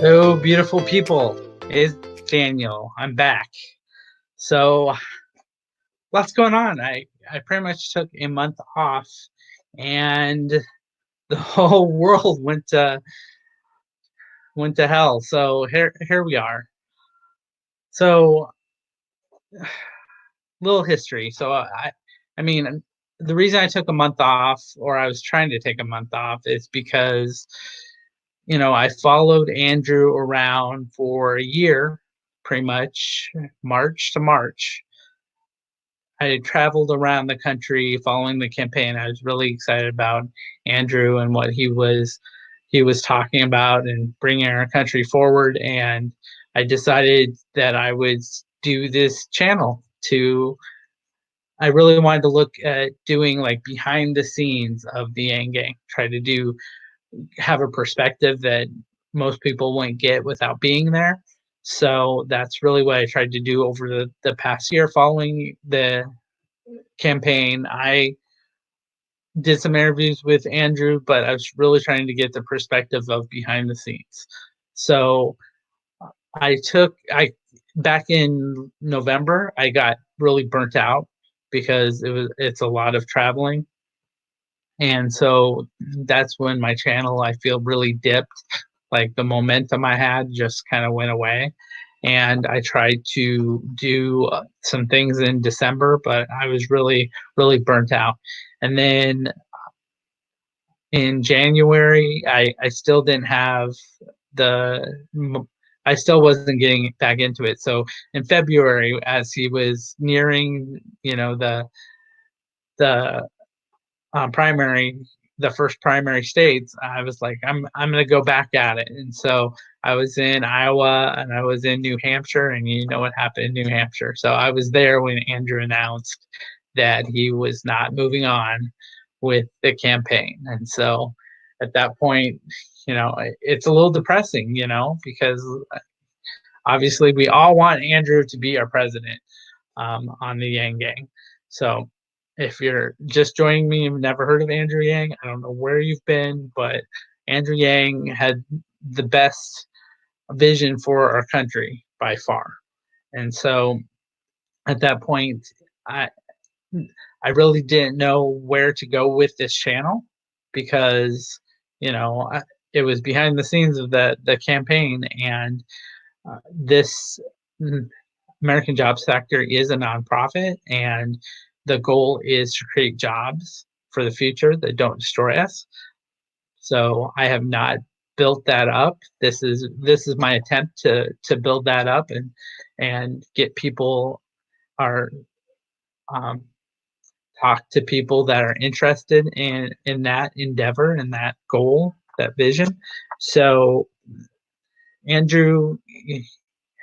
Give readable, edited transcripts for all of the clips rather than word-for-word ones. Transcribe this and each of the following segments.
Oh, beautiful people. It's Daniel. I'm back. So, lots going on. I pretty much took a month off and the whole world went to hell. So, here we are. So, little history. So, the reason I took a month off, or I was trying to take a month off, is because I followed Andrew around for a year, pretty much March to March. I traveled around the country following the campaign. I was really excited about Andrew and what he was talking about and bringing our country forward. And I decided that I would do this channel to. I really wanted to look at doing like behind the scenes of the Yang Gang, try to have a perspective that most people wouldn't get without being there. So that's really what I tried to do over the past year following the campaign. I did some interviews with Andrew, but I was really trying to get the perspective of behind the scenes. So I back in November, I got really burnt out because it's a lot of traveling. And so that's when my channel, I feel, really dipped. Like the momentum I had just kind of went away. And I tried to do some things in December, but I was really, really burnt out. And then in January, I still didn't have the, I still wasn't getting back into it. So in February, as he was nearing, the primary, the first primary states, I was like, I'm gonna go back at it. And so I was in Iowa and I was in New Hampshire, and you know what happened in New Hampshire. So I was there when Andrew announced that he was not moving on with the campaign. And so at that point, it's a little depressing, because obviously we all want Andrew to be our president on the Yang Gang. So if you're just joining me and never heard of Andrew Yang, I don't know where you've been, but Andrew Yang had the best vision for our country by far. And so at that point, I I really didn't know where to go with this channel because it was behind the scenes of the campaign, and this American Jobs Factory is a nonprofit, and the goal is to create jobs for the future that don't destroy us. So I have not built that up. This is my attempt to build that up and get people are um, talk to people that are interested in that endeavor and that goal, that vision. So Andrew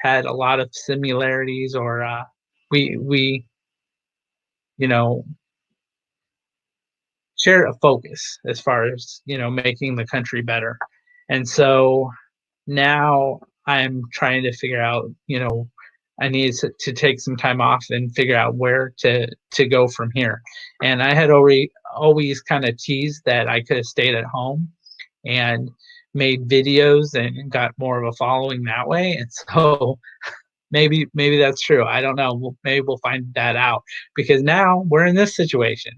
had a lot of similarities, or we you know share a focus as far as making the country better. And so now I'm trying to figure out, I need to take some time off and figure out where to go from here. And I had always kind of teased that I could have stayed at home and made videos and got more of a following that way. And so maybe that's true. I don't know. Maybe we'll find that out, because now we're in this situation.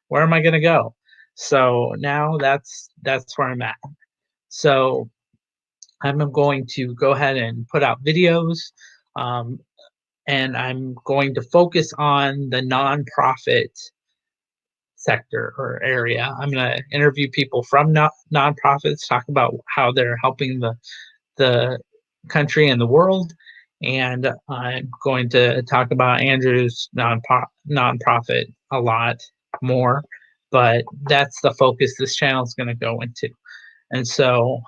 Where am I going to go? So now that's where I'm at. So I'm going to go ahead and put out videos, um, and I'm going to focus on the nonprofit sector or area. I'm going to interview people from nonprofits, talk about how they're helping the country and the world, and I'm going to talk about Andrew's nonprofit a lot more. But that's the focus this channel is going to go into. And so,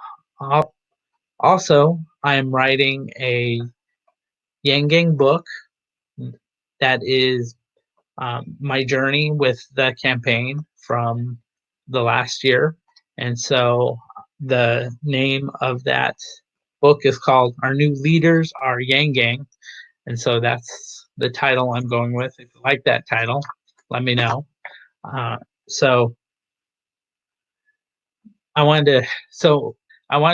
also, I'm writing a Yang Gang book that is my journey with the campaign from the last year. And so the name of that book is called Our New Leaders Are Yang Gang. And so that's the title I'm going with. If you like that title, let me know. So I wanted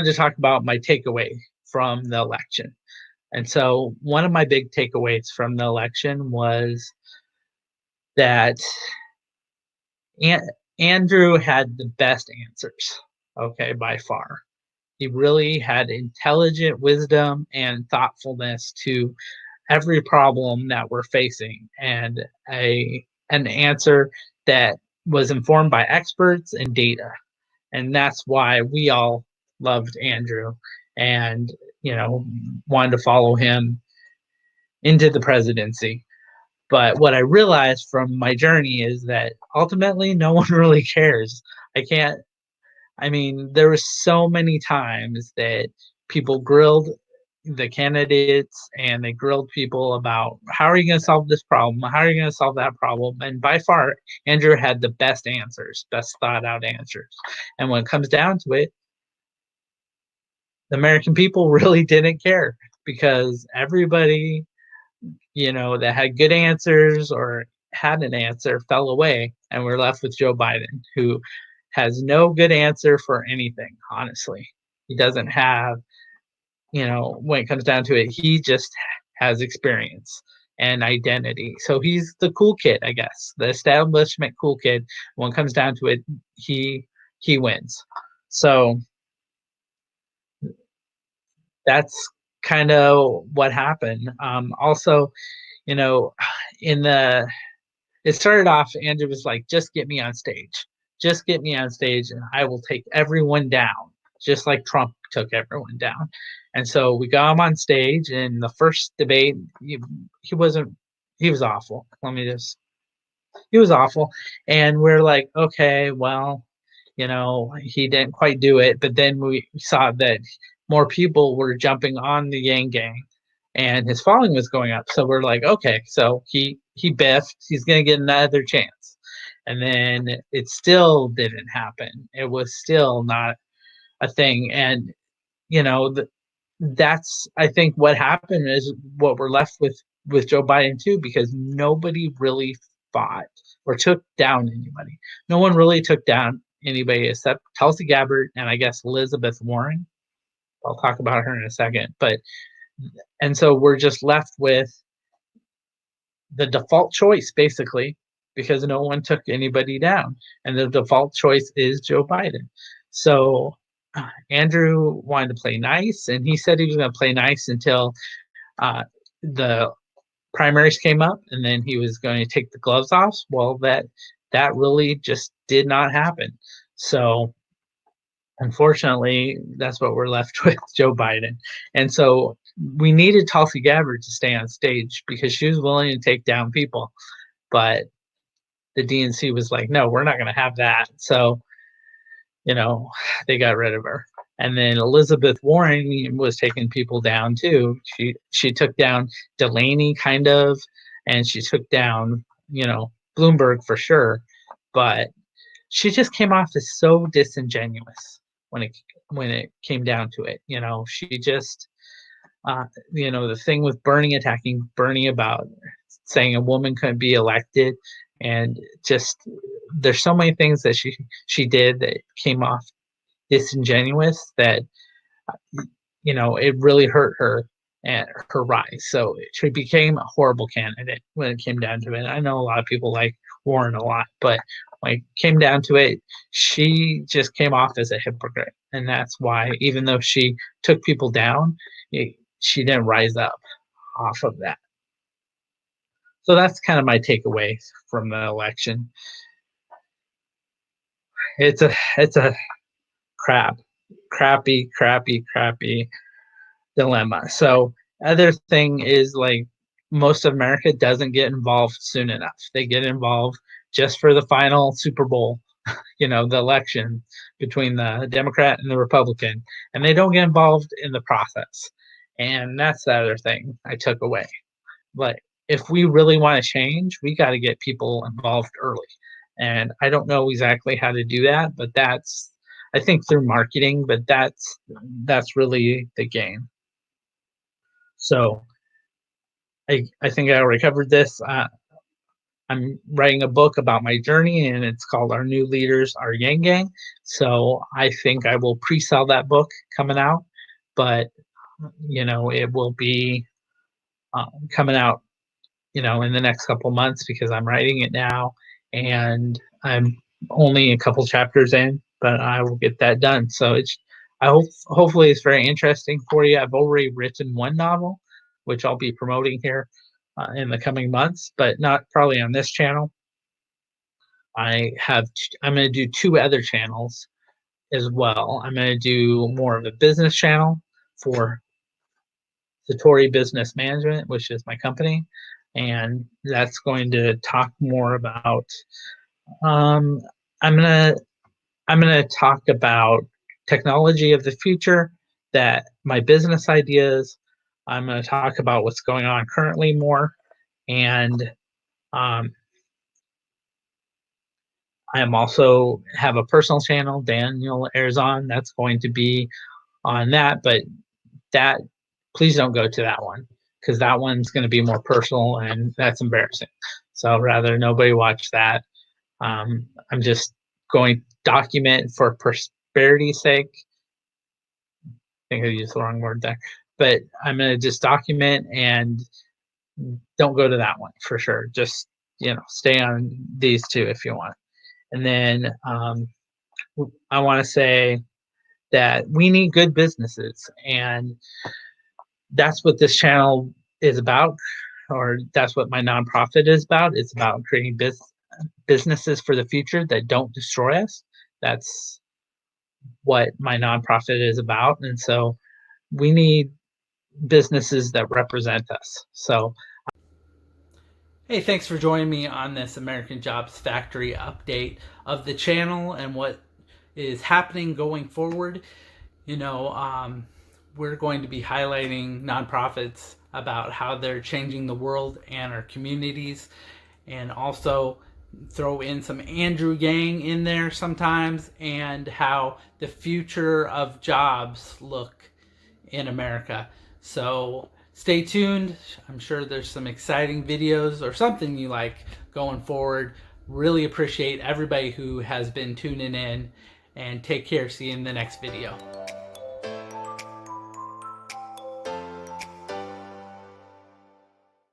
to talk about my takeaway from the election. And so one of my big takeaways from the election was that An- Andrew had the best answers, okay, by far. He really had intelligent wisdom and thoughtfulness to every problem that we're facing, and an answer that was informed by experts and data. And that's why we all loved Andrew and, wanted to follow him into the presidency. But what I realized from my journey is that ultimately no one really cares. I can't, I mean, there was so many times that people grilled the candidates and they grilled people about how are you going to solve this problem? How are you going to solve that problem? And by far, Andrew had the best answers, best thought out answers. And when it comes down to it, the American people really didn't care because everybody, that had good answers or had an answer fell away, and we're left with Joe Biden, who has no good answer for anything, honestly. He doesn't have, when it comes down to it, he just has experience and identity. So he's the cool kid, I guess, the establishment cool kid. When it comes down to it, he wins. So that's kind of what happened. Also, you know, in the it started off, Andrew was like, just get me on stage. Just get me on stage and I will take everyone down, just like Trump took everyone down. And so we got him on stage, and the first debate, he wasn't, he was awful. He was awful. And we're like, okay, well, he didn't quite do it. But then we saw that more people were jumping on the Yang Gang and his following was going up. So we're like, okay, so he biffed, he's gonna get another chance. And then it still didn't happen. It was still not a thing. And you know, that's I think what happened is what we're left with Joe Biden too, because nobody really fought or took down anybody. No one really took down anybody except Tulsi Gabbard and I guess Elizabeth Warren. I'll talk about her in a second. But and so we're just left with the default choice basically because no one took anybody down, and the default choice is Joe Biden. So Andrew wanted to play nice, and he said he was going to play nice until the primaries came up, and then he was going to take the gloves off. Well, that really just did not happen. So unfortunately, that's what we're left with, Joe Biden. And so we needed Tulsi Gabbard to stay on stage because she was willing to take down people, but the DNC was like, no, we're not going to have that. So they got rid of her. And then Elizabeth Warren was taking people down too. She took down Delaney kind of, and she took down, Bloomberg for sure. But she just came off as so disingenuous when it came down to it. She just the thing with attacking Bernie about saying a woman couldn't be elected, and just there's so many things that she did that came off disingenuous that it really hurt her and her rise. So she became a horrible candidate when it came down to it. I know a lot of people like Warren a lot, but when it came down to it, she just came off as a hypocrite, and that's why even though she took people down, she didn't rise up off of that. So that's kind of my takeaway from the election. It's a crappy dilemma. So other thing is like most of America doesn't get involved soon enough. They get involved just for the final Super Bowl, the election between the Democrat and the Republican, and they don't get involved in the process. And that's the other thing I took away. But if we really want to change, we got to get people involved early. And I don't know exactly how to do that, but that's I think through marketing, but that's really the game. So I think I already covered this. I'm writing a book about my journey, and it's called Our New Leaders, Our Yang Gang. So I think I will pre-sell that book coming out, but it will be coming out, in the next couple months because I'm writing it now and I'm only a couple chapters in, but I will get that done. So hopefully it's very interesting for you. I've already written one novel, which I'll be promoting here in the coming months, but not probably on this channel. I'm going to do two other channels as well. I'm going to do more of a business channel for Satori Business Management, which is my company, and that's going to talk more about. Um, I'm gonna I'm gonna talk about technology of the future, that my business ideas. I'm gonna talk about what's going on currently more, and um, I am also have a personal channel, Daniel Arizon. That's going to be on that, but that please don't go to that one because that one's going to be more personal and that's embarrassing. So rather nobody watch that. I'm just going to document for prosperity's sake. I think I used the wrong word there, but I'm going to just document and don't go to that one for sure. Just stay on these two if you want. And then I want to say that we need good businesses, and that's what this channel is about, or that's what my nonprofit is about. It's about creating businesses for the future that don't destroy us. That's what my nonprofit is about. And so we need businesses that represent us. So, hey, thanks for joining me on this American Jobs Factory update of the channel and what is happening going forward. You know, we're going to be highlighting nonprofits about how they're changing the world and our communities, and also throw in some Andrew Yang in there sometimes, and how the future of jobs look in America. So stay tuned. I'm sure there's some exciting videos or something you like going forward. Really appreciate everybody who has been tuning in, and take care. See you in the next video.